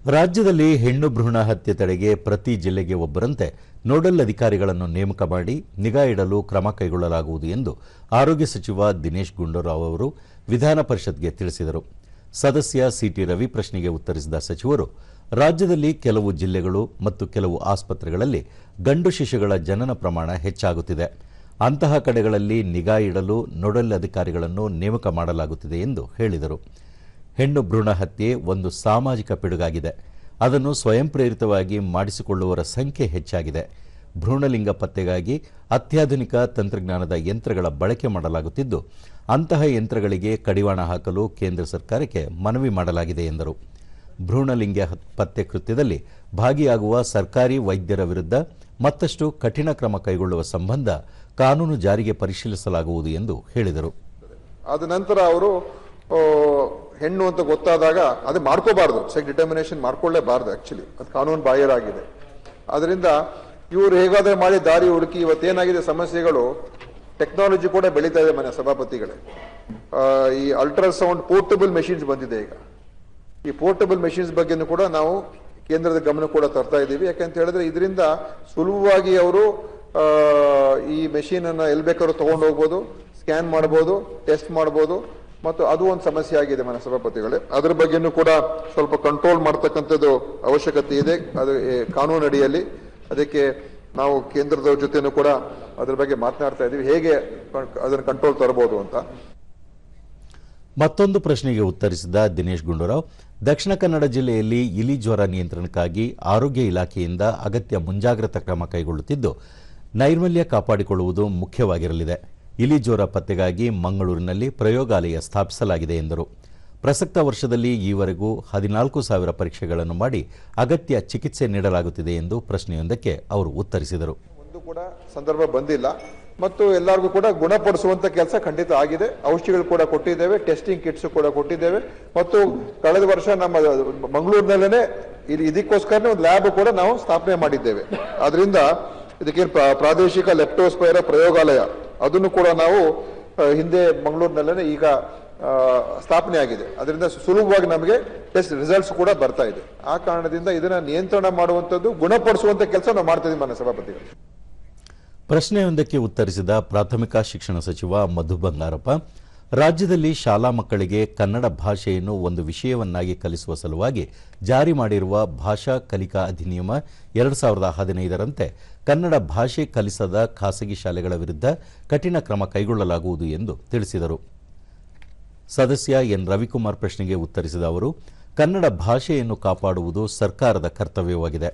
ರಾಜ್ಯದಲ್ಲಿ ಹೆಣ್ಣು ಭ್ರೂಣ ಹತ್ಯೆ ತಡೆಗೆ ಪ್ರತಿ ಜಿಲ್ಲೆಗೆ ಒಬ್ಬರಂತೆ ನೋಡಲ್ ಅಧಿಕಾರಿಗಳನ್ನು ನೇಮಕ ಮಾಡಿ ನಿಗಾ ಇಡಲು ಕ್ರಮ ಕೈಗೊಳ್ಳಲಾಗುವುದು ಎಂದು ಆರೋಗ್ಯ ಸಚಿವ ದಿನೇಶ್ ಗುಂಡೂರಾವ್ ಅವರು ವಿಧಾನ ಪರಿಷತ್ಗೆ ತಿಳಿಸಿದರು. ಸದಸ್ಯ ಸಿಟಿ ರವಿ ಪ್ರಶ್ನೆಗೆ ಉತ್ತರಿಸಿದ ಸಚಿವರು, ರಾಜ್ಯದಲ್ಲಿ ಕೆಲವು ಜಿಲ್ಲೆಗಳು ಮತ್ತು ಕೆಲವು ಆಸ್ಪತ್ರೆಗಳಲ್ಲಿ ಗಂಡು ಶಿಶುಗಳ ಜನನ ಪ್ರಮಾಣ ಹೆಚ್ಚಾಗುತ್ತಿದೆ. ಅಂತಹ ಕಡೆಗಳಲ್ಲಿ ನಿಗಾ ಇಡಲು ನೋಡಲ್ ಅಧಿಕಾರಿಗಳನ್ನು ನೇಮಕ ಮಾಡಲಾಗುತ್ತಿದೆ ಎಂದು ಹೇಳಿದರು. ಹೆಣ್ಣು ಭ್ರೂಣ ಹತ್ಯೆ ಒಂದು ಸಾಮಾಜಿಕ ಪಿಡುಗಾಗಿದೆ. ಅದನ್ನು ಸ್ವಯಂ ಪ್ರೇರಿತವಾಗಿ ಮಾಡಿಸಿಕೊಳ್ಳುವವರ ಸಂಖ್ಯೆ ಹೆಚ್ಚಾಗಿದೆ. ಭ್ರೂಣಲಿಂಗ ಪತ್ತೆಗಾಗಿ ಅತ್ಯಾಧುನಿಕ ತಂತ್ರಜ್ಞಾನದ ಯಂತ್ರಗಳ ಬಳಕೆ ಮಾಡಲಾಗುತ್ತಿದ್ದು, ಅಂತಹ ಯಂತ್ರಗಳಿಗೆ ಕಡಿವಾಣ ಹಾಕಲು ಕೇಂದ್ರ ಸರ್ಕಾರಕ್ಕೆ ಮನವಿ ಮಾಡಲಾಗಿದೆ ಎಂದರು. ಭ್ರೂಣಲಿಂಗ ಪತ್ತೆ ಕೃತ್ಯದಲ್ಲಿ ಭಾಗಿಯಾಗುವ ಸರ್ಕಾರಿ ವೈದ್ಯರ ವಿರುದ್ಧ ಮತ್ತಷ್ಟು ಕಠಿಣ ಕ್ರಮ ಕೈಗೊಳ್ಳುವ ಸಂಬಂಧ ಕಾನೂನು ಜಾರಿಗೆ ಪರಿಶೀಲಿಸಲಾಗುವುದು ಎಂದು ಹೇಳಿದರು. ಆದ ನಂತರ ಅವರು ಹೆಣ್ಣು ಅಂತ ಗೊತ್ತಾದಾಗ ಅದು ಮಾಡ್ಕೋಬಾರ್ದು, ಸೆಕ್ಸ್ ಡಿಟರ್ಮಿನೇಷನ್ ಮಾಡ್ಕೊಳ್ಳೇಬಾರ್ದು. ಆಕ್ಚುಲಿ ಅದು ಕಾನೂನು ಬಾಹಿರಾಗಿದೆ. ಅದರಿಂದ ಇವರು ಹೇಗಾದ್ರೆ ಮಾಡಿ ದಾರಿ ಹುಡುಕಿ ಇವತ್ತೇನಾಗಿದೆ ಸಮಸ್ಯೆಗಳು, ಟೆಕ್ನಾಲಜಿ ಕೂಡ ಬೆಳೀತಾ ಇದೆ. ಮನೆ ಸಭಾಪತಿಗಳೇ, ಈ ಅಲ್ಟ್ರಾಸೌಂಡ್ ಪೋರ್ಟಬಲ್ ಮೆಷಿನ್ಸ್ ಬಂದಿದೆ. ಈಗ ಈ ಪೋರ್ಟಬಲ್ ಮೆಷಿನ್ಸ್ ಬಗ್ಗೆನೂ ಕೂಡ ನಾವು ಕೇಂದ್ರದ ಗಮನ ಕೂಡ ತರ್ತಾ ಇದ್ದೀವಿ. ಯಾಕಂತ ಹೇಳಿದ್ರೆ ಇದರಿಂದ ಸುಲಭವಾಗಿ ಅವರು ಈ ಮೆಷಿನ್ ಅನ್ನ ಎಲ್ಲಿ ಬೇಕಾದ್ರೂ ತಗೊಂಡು ಹೋಗ್ಬೋದು, ಸ್ಕ್ಯಾನ್ ಮಾಡ್ಬೋದು, ಟೆಸ್ಟ್ ಮಾಡ್ಬೋದು. ಮತ್ತು ಅದು ಒಂದು ಸಮಸ್ಯೆ ಆಗಿದೆ ಮನೆ ಸಭಾಪತಿಗಳೇ. ಅದ್ರ ಬಗ್ಗೆನೂ ಕೂಡ ಸ್ವಲ್ಪ ಕಂಟ್ರೋಲ್ ಮಾಡ್ತಕ್ಕಂಥದ್ದು ಅವಶ್ಯಕತೆ ಇದೆ ಅದು ಕಾನೂನು ಅಡಿಯಲ್ಲಿ. ಅದಕ್ಕೆ ನಾವು ಕೇಂದ್ರದ ಜೊತೆನೂ ಕೂಡ ಅದ್ರ ಬಗ್ಗೆ ಮಾತನಾಡ್ತಾ ಇದ್ದೀವಿ, ಹೇಗೆ ಅದನ್ನು ಕಂಟ್ರೋಲ್ ತರಬಹುದು ಅಂತ. ಮತ್ತೊಂದು ಪ್ರಶ್ನೆಗೆ ಉತ್ತರಿಸಿದ ದಿನೇಶ್ ಗುಂಡೂರಾವ್, ದಕ್ಷಿಣ ಕನ್ನಡ ಜಿಲ್ಲೆಯಲ್ಲಿ ಇಲಿ ಜ್ವರ ನಿಯಂತ್ರಣಕ್ಕಾಗಿ ಆರೋಗ್ಯ ಇಲಾಖೆಯಿಂದ ಅಗತ್ಯ ಮುಂಜಾಗ್ರತಾ ಕ್ರಮ ಕೈಗೊಳ್ಳುತ್ತಿದ್ದು, ನೈರ್ಮಲ್ಯ ಕಾಪಾಡಿಕೊಳ್ಳುವುದು ಮುಖ್ಯವಾಗಿರಲಿದೆ. ಇಲಿ ಜ್ವರ ಪತ್ತೆಗಾಗಿ ಮಂಗಳೂರಿನಲ್ಲಿ ಪ್ರಯೋಗಾಲಯ ಸ್ಥಾಪಿಸಲಾಗಿದೆ ಎಂದರು. ಪ್ರಸಕ್ತ ವರ್ಷದಲ್ಲಿ ಈವರೆಗೂ 14,000 ಪರೀಕ್ಷೆಗಳನ್ನು ಮಾಡಿ ಅಗತ್ಯ ಚಿಕಿತ್ಸೆ ನೀಡಲಾಗುತ್ತಿದೆ ಎಂದು ಪ್ರಶ್ನೆಯೊಂದಕ್ಕೆ ಅವರು ಉತ್ತರಿಸಿದರು. ಒಂದು ಕೂಡ ಸಂದರ್ಭ ಬಂದಿಲ್ಲ ಮತ್ತು ಎಲ್ಲರಿಗೂ ಕೂಡ ಗುಣಪಡಿಸುವಂತ ಕೆಲಸ ಖಂಡಿತ ಆಗಿದೆ. ಔಷಧಿಗಳು ಕೂಡ ಕೊಟ್ಟಿದ್ದೇವೆ, ಟೆಸ್ಟಿಂಗ್ ಕಿಟ್ಸ್ ಕೂಡ ಕೊಟ್ಟಿದ್ದೇವೆ ಮತ್ತು ಕಳೆದ ವರ್ಷ ನಮ್ಮ ಮಂಗಳೂರಿನಲ್ಲೇ ಇದಕ್ಕೋಸ್ಕರನೇ ಒಂದು ಲ್ಯಾಬ್ ಕೂಡ ನಾವು ಸ್ಥಾಪನೆ ಮಾಡಿದ್ದೇವೆ. ಅದರಿಂದ ಇದಕ್ಕೆ ಪ್ರಾದೇಶಿಕ ಲೆಪ್ಟೋಸ್ಪೈರ ಪ್ರಯೋಗಾಲಯ ಅದನ್ನು ಕೂಡ ನಾವು ಹಿಂದೆ ಮಂಗಳೂರಿನಲ್ಲೇ ಈಗ ಸ್ಥಾಪನೆ ಆಗಿದೆ. ಅದರಿಂದ ಸುಲಭವಾಗಿ ನಮಗೆ ಟೆಸ್ಟ್ ರಿಸಲ್ಟ್ಸ್ ಕೂಡ ಬರ್ತಾ ಇದೆ. ಆ ಕಾರಣದಿಂದ ಇದನ್ನ ನಿಯಂತ್ರಣ ಮಾಡುವಂಥದ್ದು, ಗುಣಪಡಿಸುವಂತ ಕೆಲಸ ನಾವು ಮಾಡ್ತಾ ಇದ್ದೀವಿ ಮಾನ್ಯ ಸಭಾಪತಿಗಳು. ಪ್ರಶ್ನೆಯೊಂದಕ್ಕೆ ಉತ್ತರಿಸಿದ ಪ್ರಾಥಮಿಕ ಶಿಕ್ಷಣ ಸಚಿವ ಮಧು ಬಂಗಾರಪ್ಪ, ರಾಜ್ಯದಲ್ಲಿ ಶಾಲಾ ಮಕ್ಕಳಿಗೆ ಕನ್ನಡ ಭಾಷೆಯನ್ನು ಒಂದು ವಿಷಯವನ್ನಾಗಿ ಕಲಿಸುವ ಸಲುವಾಗಿ ಜಾರಿ ಮಾಡಿರುವ ಭಾಷಾ ಕಲಿಕಾ ಅಧಿನಿಯಮ 2015ರಂತೆ ಕನ್ನಡ ಭಾಷೆ ಕಲಿಸದ ಖಾಸಗಿ ಶಾಲೆಗಳ ವಿರುದ್ಧ ಕಠಿಣ ಕ್ರಮ ಕೈಗೊಳ್ಳಲಾಗುವುದು ಎಂದು ತಿಳಿಸಿದರು. ಸದಸ್ಯ ಎನ್ ರವಿಕುಮಾರ್ ಪ್ರಶ್ನೆಗೆ ಉತ್ತರಿಸಿದ ಅವರು, ಕನ್ನಡ ಭಾಷೆಯನ್ನು ಕಾಪಾಡುವುದು ಸರ್ಕಾರದ ಕರ್ತವ್ಯವಾಗಿದೆ.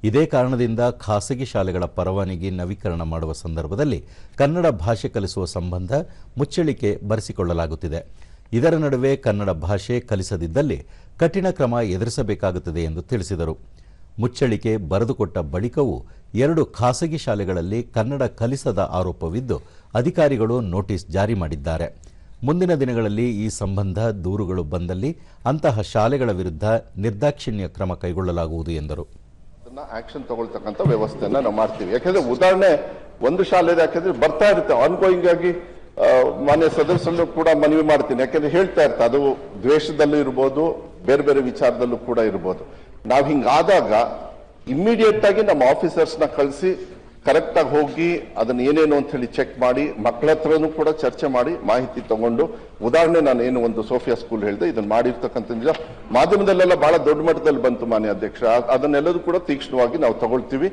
ಇದೇ ಕಾರಣದಿಂದ ಖಾಸಗಿ ಶಾಲೆಗಳ ಪರವಾನಗಿ ನವೀಕರಣ ಮಾಡುವ ಸಂದರ್ಭದಲ್ಲಿ ಕನ್ನಡ ಭಾಷೆ ಕಲಿಸುವ ಸಂಬಂಧ ಮುಚ್ಚಳಿಕೆ ಬರೆಸಿಕೊಳ್ಳಲಾಗುತ್ತಿದೆ. ಇದರ ನಡುವೆ ಕನ್ನಡ ಭಾಷೆ ಕಲಿಸದಿದ್ದಲ್ಲಿ ಕಠಿಣ ಕ್ರಮ ಎದುರಿಸಬೇಕಾಗುತ್ತದೆ ಎಂದು ತಿಳಿಸಿದರು. ಮುಚ್ಚಳಿಕೆ ಬರೆದುಕೊಟ್ಟ ಬಳಿಕವೂ 2 ಖಾಸಗಿ ಶಾಲೆಗಳಲ್ಲಿ ಕನ್ನಡ ಕಲಿಸದ ಆರೋಪವಿದ್ದು ಅಧಿಕಾರಿಗಳು ನೋಟಿಸ್ ಜಾರಿ ಮಾಡಿದ್ದಾರೆ. ಮುಂದಿನ ದಿನಗಳಲ್ಲಿ ಈ ಸಂಬಂಧ ದೂರುಗಳು ಬಂದಲ್ಲಿ ಅಂತಹ ಶಾಲೆಗಳ ವಿರುದ್ಧ ನಿರ್ದಾಕ್ಷಿಣ್ಯ ಕ್ರಮ ಕೈಗೊಳ್ಳಲಾಗುವುದು ಎಂದರು. ಆಕ್ಷನ್ ತಗೊಳ್ತಕ್ಕಂಥ ವ್ಯವಸ್ಥೆಯನ್ನ ನಾವು ಮಾಡ್ತೀವಿ. ಯಾಕಂದ್ರೆ ಉದಾಹರಣೆ ಒಂದು ಶಾಲೆ ಯಾಕಂದ್ರೆ ಬರ್ತಾ ಇರುತ್ತೆ ಆನ್ಗೋಯಿಂಗ್ ಆಗಿ. ಮಾನ್ಯ ಸದಸ್ಯರಲ್ಲೂ ಕೂಡ ಮನವಿ ಮಾಡ್ತೀನಿ, ಯಾಕಂದ್ರೆ ಹೇಳ್ತಾ ಇರ್ತಾರೆ ಅದು ದ್ವೇಷದಲ್ಲೂ ಇರ್ಬೋದು, ಬೇರೆ ಬೇರೆ ವಿಚಾರದಲ್ಲೂ ಕೂಡ ಇರ್ಬೋದು. ನಾವು ಹಿಂಗಾದಾಗ ಇಮ್ಮಿಡಿಯೇಟ್ ಆಗಿ ನಮ್ಮ ಆಫೀಸರ್ಸ್ನ ಕಳಿಸಿ ಕರೆಕ್ಟ್ ಆಗಿ ಹೋಗಿ ಅದನ್ನ ಏನೇನು ಅಂತ ಹೇಳಿ ಚೆಕ್ ಮಾಡಿ, ಮಕ್ಕಳ ಹತ್ರನೂ ಕೂಡ ಚರ್ಚೆ ಮಾಡಿ ಮಾಹಿತಿ ತಗೊಂಡು, ಉದಾಹರಣೆ ನಾನು ಏನು ಒಂದು ಸೋಫಿಯಾ ಸ್ಕೂಲ್ ಹೇಳಿದೆ, ಇದನ್ನ ಮಾಡಿರ್ತಕ್ಕಂಥ ನಿಜ ಮಾಧ್ಯಮದಲ್ಲೆಲ್ಲ ಬಹಳ ದೊಡ್ಡ ಮಟ್ಟದಲ್ಲಿ ಬಂತು ಮಾನ್ಯ ಅಧ್ಯಕ್ಷ. ಅದನ್ನೆಲ್ಲದೂ ಕೂಡ ತೀಕ್ಷ್ಣವಾಗಿ ನಾವು ತಗೊಳ್ತೀವಿ.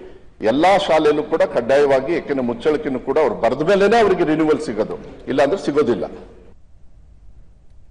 ಎಲ್ಲಾ ಶಾಲೆಯಲ್ಲೂ ಕೂಡ ಕಡ್ಡಾಯವಾಗಿ, ಯಾಕೆಂದ್ರೆ ಮುಚ್ಚಳಿಕೆನೂ ಕೂಡ ಅವ್ರು ಬರೆದ ಮೇಲೆನೆ ಅವರಿಗೆ ರಿನ್ಯೂವಲ್ ಸಿಗೋದು, ಇಲ್ಲಾಂದ್ರೆ ಸಿಗೋದಿಲ್ಲ.